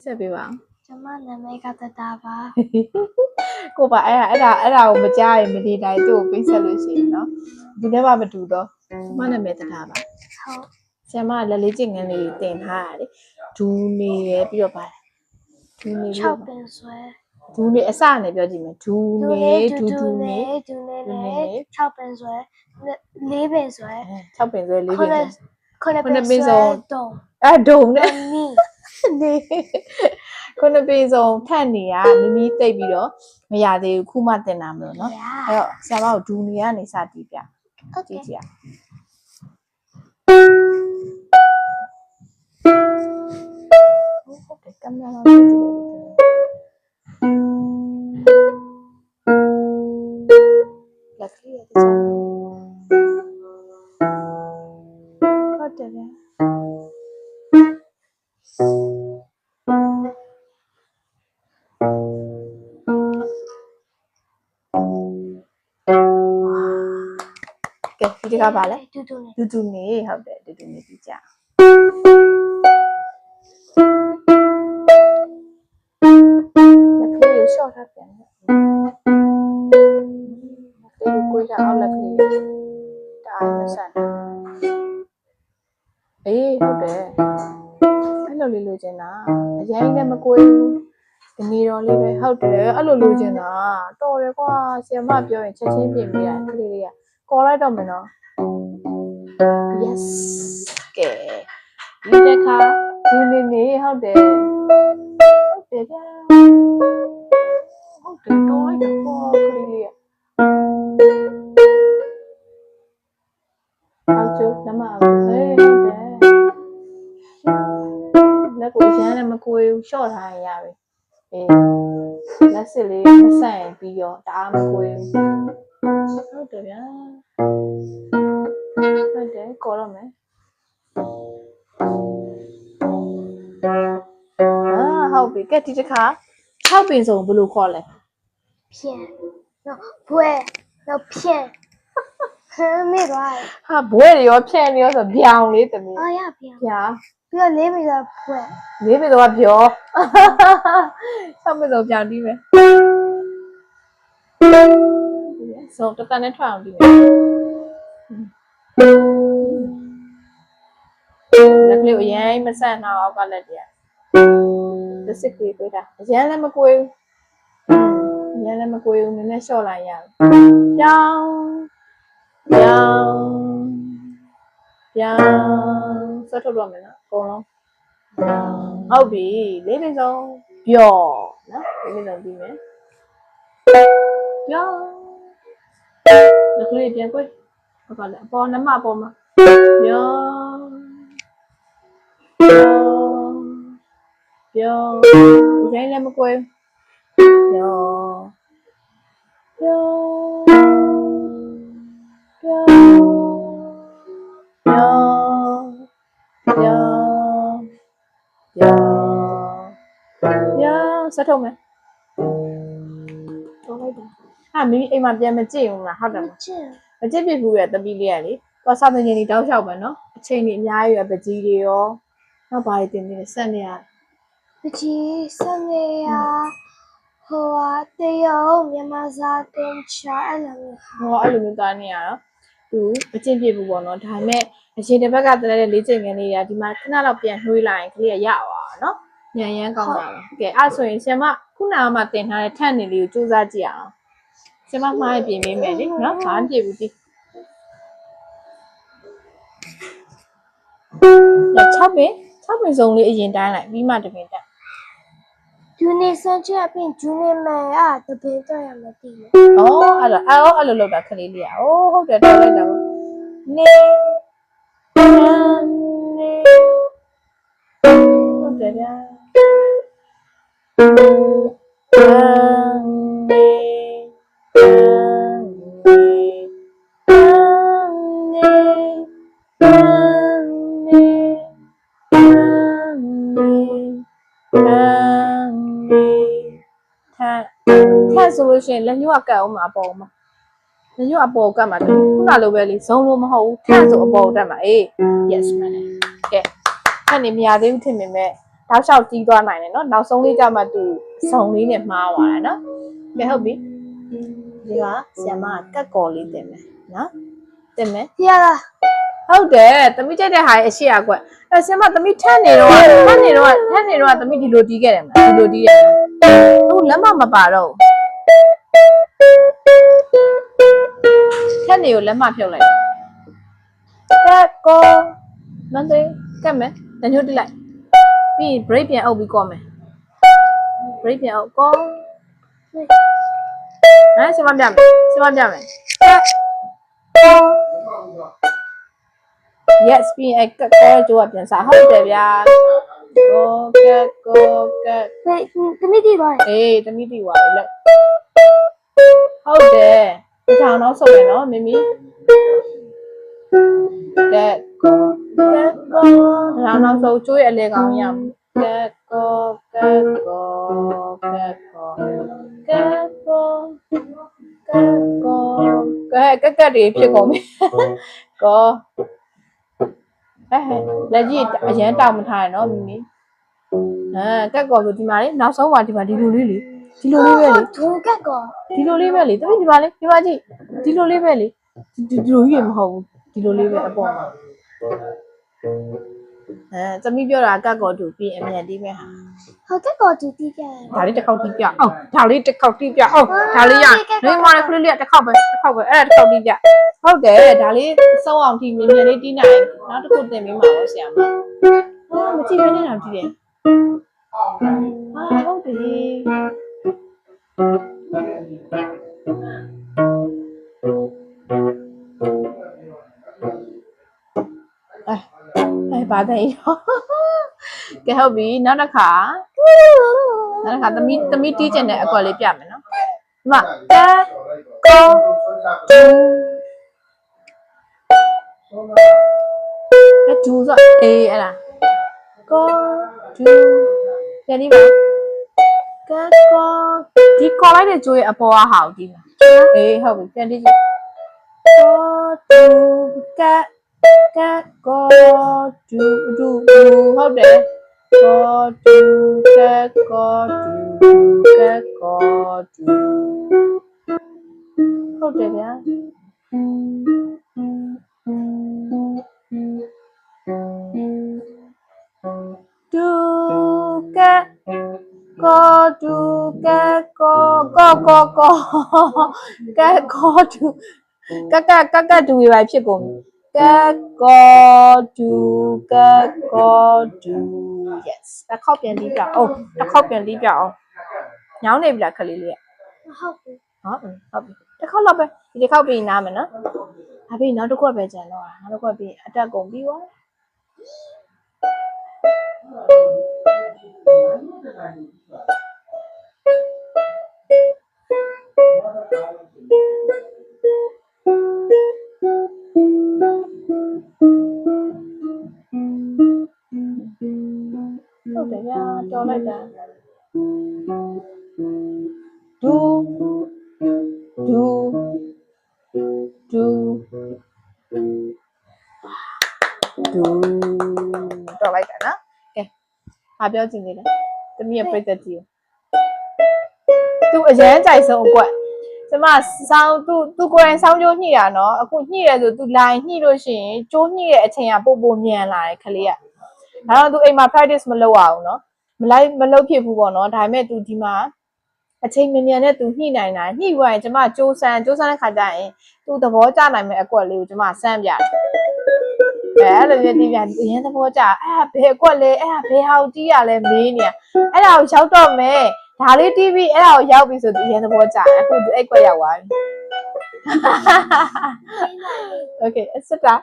ဆက်ပေးပါကျမနာမည်ကတတာပါကိုပါအဲ့ဒါကိုမကြားရင်မဒီတိုင်းသူ့ကိုပေးဆက်လို့ရှိရင်နော်ဒီထဲမှာမတူတော့ကျမနာမည်တထားပါဟုတ်ဆရာမလက်လေးကျင်ငန်းလေးတင်ထားရတယ်ဒူးနေရပြီးတော့ပါဒူးနေ6ပင်ဆွဲဒူးနေအစနဲ့ပြောကြည့်မယ်ဒူးနေဒူးနေ6ပင်ဆွဲ4ပင်ဆွဲ6ပင်ဆွဲ4ပင်ဆွဲ9ပင်ဆွဲတုံဒုံနဲ့နေခုနပေစုံထက်နေရမီမီတိတ်ပြီးတော့မရသေးဘူးခုမှတင်တာမလို့နော်အဲ့တော့ဆရာမကိုဒူနေကနေစတီးပြကြည့်ကြည့်ဟုတ်တယ်ကင်မရာတော့ကြည့်တယ်လက်ခရီးရတဲ့ဟုတ်တယ်ဗျာဒီကပါလဲတူတူနေဟုတ်တယ်တူတူနေပြီးကြလက်ကလေးကိုရှော့ထားပြန်တယ်ဒီလိုကိုရအောင်လက်ကလေးတားမဆန်အေးဟုတ်တယ်အဲ့လိုလေးလိုချင်တာအရင်နဲ့မကွေးဘူးဒီနေတော်လေးပဲဟုတ်တယ်အဲ့လိုလိုချင်တာတော်တယ်ကွာဆီယမပြောရင်ချက်ချင်းပြင်ပေးတာကလေးလေးကကော်လိုက်တော့မယ်နော် yes ကဲဒီတစ်ခါဒီနေဟုတ်တယ်ဟုတ်တယ်ဗျာဟုတ်တယ်တော်လိုက်တော့ကလေးလေးအောက်ကျနမအောက်ကျဟေးဟုတ်တယ်လက်ကိုရမ်းနဲ့မကိုယ်ရှော့ထားရပြီအေးလက်စစ်လေးမဆန့်ပြီးတော့တအားမကိုယ်ဟုတ်တယ်ဗျာဟုတ်တယ်ကော်ရမယ်ဟုတ်ပြီကဲဒီတစ်ခါ6ပင်စုံဘယ်လိုခေါ်လဲဖြန့်နော်ဘွဲနော်ဖြန့်မေးသွားဟာဘွဲတွေရောဖြန့်တွေရောဆိုပြောင်းလေးတမီးအော်ရပြောင်းပြီးတော့4ပင်ဆိုဘွဲ4ပင်ဆိုကပြော6ပင်ဆိုပြောင်းပြီးမယ်ဆိုတတနဲ့ထွက်အောင်ပြီးမယ်လက်ကလေးကိုအရင်မဆန့်တော့အောက်ကလက်တည်းတစ်စစ်ကြီးတွေးတာအရင်လည်းမကွေးဘူးအရင်လည်းမကွေးဘူးနည်းနည်းလျှော့လိုက်ရအောင်ပြောင်းဆက်ထုတ်တော့မယ်နော်အကုန်လုံးဟုတ်ပြီလေးပင်စုံပြောနော်လေးပင်စုံပြီးမယ်ပြောလက်ကလေးပြန်ကွေးဟုတ်ပါလေအပေါ်နမအပေါ်မှာပြောဒီတိုင်းလည်းမကွဲပြောဆက်ထုတ်မယ်တော့လိုက်တာဟာမိအိမ်မှာပြန်မကြည့်ဘူးလားဟုတ်တယ်မကြည့်ပြဘူးရဲ့တပီးလေးကလေတော့စာသင်ချိန်ကြီးတောက်လျှောက်ပဲနော်အချိန်ကြီးအများကြီးရပကြီးတွေရောနောက်ဘာတွေတင်နေလဲဆက်နေရပကြီးဆက်နေရဟိုဟာတရုတ်မြန်မာစာတင်ချာအဲ့လိုမျိုးသားနေရတော့သူအကျင့်ပြဘူးပေါ့နော်ဒါပေမဲ့အချိန်တစ်ဘက်ကတည်းကလေ့ကျင့်ခန်းလေးကဒီမှာခဏတော့ပြန်နှွေးလိုက်ရင်ကလေးကရသွားနော်ညံရမ်းကောင်းတာပဲကဲအဲ့ဆိုရင်ဆရာမခုနကမှတင်ထားတဲ့ထန့်နေလေးကိုစူးစမ်းကြည့်အောင်ဆရာမမှားရပြင်ပေးမယ်လေနော်ဘာမှမပြဘူးဒီ6ပင်စုံလေးအရင်တိုင်းလိုက်ပြီးမှတပင်တက်ဂျူနီဆန်ချက်အပြင်ဂျူနီမယ်တပင်တက်ရမသိဘူးအဲ့လိုလောက်တာခလေးလေးဟုတ်တယ်တော်လိုက်တာနေဟုတ်တယ်ဗျာထက်ဆိုလို့ရှိရင်လက်ညှိုးကကတ်အောင်မှာအပေါ်မှာလက်ညှိုးအပေါ်ကတ်မှာခုနလိုပဲလေဇုံလို့မဟုတ်ဘူးထက်ဆိုအပေါ်တက်မှာအေး yes မှန်တယ်ကဲထက်နေမရသေးဘူးထင်ပေမဲ့ တောက်လျှောက်တီးသွားနိုင်တယ်နော်နောက်ဆုံးလေးကြမှာသူစုံလေးနဲ့မှားသွားတယ်နော်ကဲဟုတ်ပြီဒီကဆရာမကတ်ကော်လေးတင်မယ်နော်တင်မယ် ပြရလား ဟုတ်တယ်သမီးကြိုက်တဲ့ဟာရဲ့အရှိအကွက်အဲဆရာမသမီးထက်နေတော့သမီးဒီလိုတီးခဲ့တယ်မလားဒီလိုတီးတယ်ဟုတ်လက်မမပါတော့ထက်နေကိုလက်မဖြုတ်လိုက်ကတ်ကောမန်သေးကတ်မယ်တညှို့တိလိုက်ပြီး break ပြန်အုပ်ပြီးကောမယ် break ပြန်အုပ်ကောဆရာမပြမယ်yes ပြီးရင်ကတ်ကောကြိုးကပြန်စားဟုတ်တယ်ဗျာကောကတ်သမီးတီးသွားတယ် အေးသမီးတီသွားပြီလို့ဟုတ်တယ်ဒီထောင်တော့ဆုပ်မယ်နော်မမီကတ်ကောနောက်ဆုံးကျိုးရဲ့အလဲကောင်ရအောင်ကတ်ကောကတ်တွေဖြစ်ကုန်ပြီကောလက်ကြီးအရန်တောက်မထားရနော်မမီကတ်ကောဆိုဒီမှာလေနောက်ဆုံးပါဒီမှာဒီလိုလေးလေဒီလိုလေးပဲလေ ဒူကတ်ကော ဒီလိုလေးပဲလေသမီးဒီမှာလေဒီမှာကြည့်ဒီလိုလေးပဲလေဒီလိုကြီးမဟုတ်ဘူးဒီလိုလေးပဲအပေါ်မှာသမီးပြောတာကတ်ကောတူပြီးအမြန်တီးမဲ့ဟာ ဟုတ်ကတ်ကောတူတီးခဲ့ ဒါလေးတစ်ခေါက်တီးပြအောင်ဒါလေးတစ်ခေါက်တီးပြအောင်ဒါလေးရလွင်မော်တဲ့ခလေးလေးတစ်ခေါက်ပဲအဲ့ဒါတစ်ခေါက်တီးပြဟုတ်တယ်ဒါလေးစောင်းအောင်တီးမြန်မြန်လေးတီးနိုင်နောက်တစ်ခုသင်ပေးမှာပေါ့ဆရာမမကြည့်ရနေတာတီးတယ်ဟုတ်တယ်ဘာတဲ့ကဲဟုတ်ပြီနောက်တစ်ခါသမီးတီးကျင်တဲ့အကွက်လေးပြမယ်နော်ဒီမှာကတ်ကောဒူဆိုအေးအဲ့ဒါကောဒူပြန်ဒီမှာကတ်ကောဒီခေါ်လိုက်တဲ့ကြိုးရဲ့အပေါ်ကဟာကိုကြည့်မှာအေးဟုတ်ပြီပြန်တီးကြည့်ကောဒူကတ်ကောဒူဟုတ်တယ်ကောဒူကတ်ကောဒူဟုတ်တယ်ဗျာဒူကတ်ကောဒူကတ်ကောကတ်ကောဒူကတ်ဒူရပါဖြစ်ကုန်ကတ်ကောဒူ yes တစ်ခေါက်ပြန်တီးပြအောင်တစ်ခေါက်ပြန်တီးပြအောင်ညောင်းနေပြီလားခလေးလေး ဟုတ်ပြီ ဟုတ်ပြီတစ်ခေါက်တော့ပဲဒီတစ်ခေါက်ပြီးနားမယ်နော်ဒါပြီးနောက်တစ်ခွက်ပဲကြံတော့နောက်တစ်ခွက်ပြီးအတက်ကုန်ပြီးသွားဟုတ်တယ်ဗျာတော်လိုက်တာဒူတော်လိုက်တာနော်ကဲဘာပြောချင်သေးလဲသမီးရဲ့ပြည့်သက်ကြီးသူအရန်ကြိုက်ဆုံးအကွက်ကျမစောင်းသူကိုယ်တိုင်စောင်းကြိုးညှိတာနော်အခုညှိရဲဆိုသူလိုင်းညှိလို့ရှိရင်ကြိုးညှိတဲ့အချိန်ကပိုမြန်လာတယ်ခလေးကဒါတော့သူအိမ်မှာ practice မလုပ်အောင်နော်မလုပ်ဖြစ်ဘူးပေါ့နော်ဒါပေမဲ့သူဒီမှာအချိန်မြန်နဲ့သူညှိနိုင်တာညှိသွားရင်ကျမစူးစမ်းတဲ့ခါကျရင်သူသဘောကျနိုင်မဲ့အကွက်လေးကိုကျမစမ်းပြတယ်အဲ့လိုမျိုးတီးပြန်အရင်သဘောကျအဲ့ဒါဘယ်အကွက်လဲအဲ့ဒါဘယ်ဟာကိုတီးရလဲမေးနေအဲ့ဒါကိုရောက်တော့မယ်ဒါလေးတီးပြီးအဲ့ဒါကိုရောက်ပြီဆိုသူအရင်သဘောကျအခုသူအဲ့ကွက်ရောက်သွားပြီ Okay အစ်စ်တာ